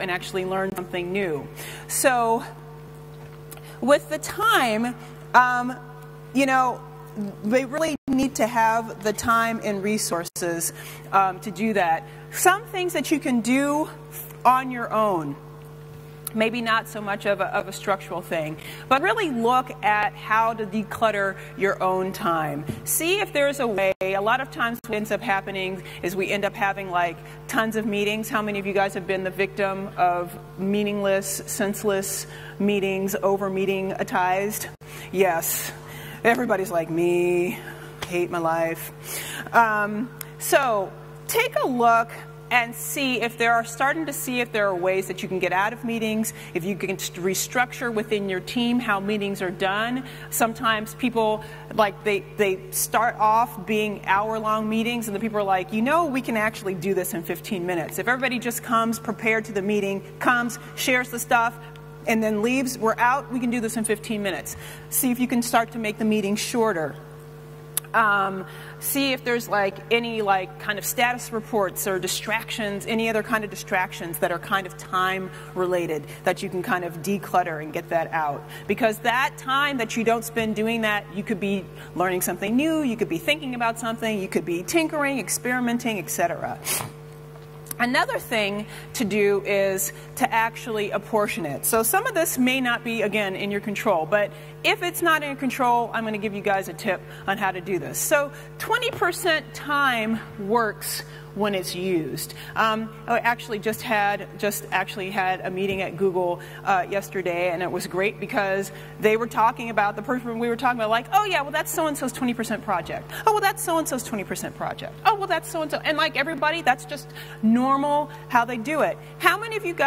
and actually learn something new. So with the time, you know, they really need to have the time and resources to do that. Some things that you can do on your own, maybe not so much of a structural thing, but really look at how to declutter your own time. See if there's a way. A lot of times what ends up happening is we end up having like tons of meetings. How many of you guys have been the victim of meaningless, senseless meetings, over-meeting-atized? Yes. Everybody's like me, hate my life. So take a look and see if there are ways that you can get out of meetings, if you can restructure within your team how meetings are done. Sometimes people, like, they start off being hour-long meetings, and the people are like, you know, we can actually do this in 15 minutes. If everybody just comes prepared to the meeting, comes, shares the stuff, and then leaves, we're out, we can do this in 15 minutes. See if you can start to make the meeting shorter. See if there's like any like kind of status reports or distractions, any other kind of distractions that are kind of time related that you can kind of declutter and get that out. Because that time that you don't spend doing that, you could be learning something new, you could be thinking about something, you could be tinkering, experimenting, etc. Another thing to do is to actually apportion it. So some of this may not be, again, in your control, but if it's not in your control, I'm going to give you guys a tip on how to do this. So 20% time works when it's used. I actually just had a meeting at Google yesterday, and it was great because they were talking about, the person we were talking about, like, oh yeah, well that's so-and-so's 20% project. Oh, well that's so-and-so's 20% project. Oh, well that's so-and-so. And like everybody, that's just normal how they do it. How many of you guys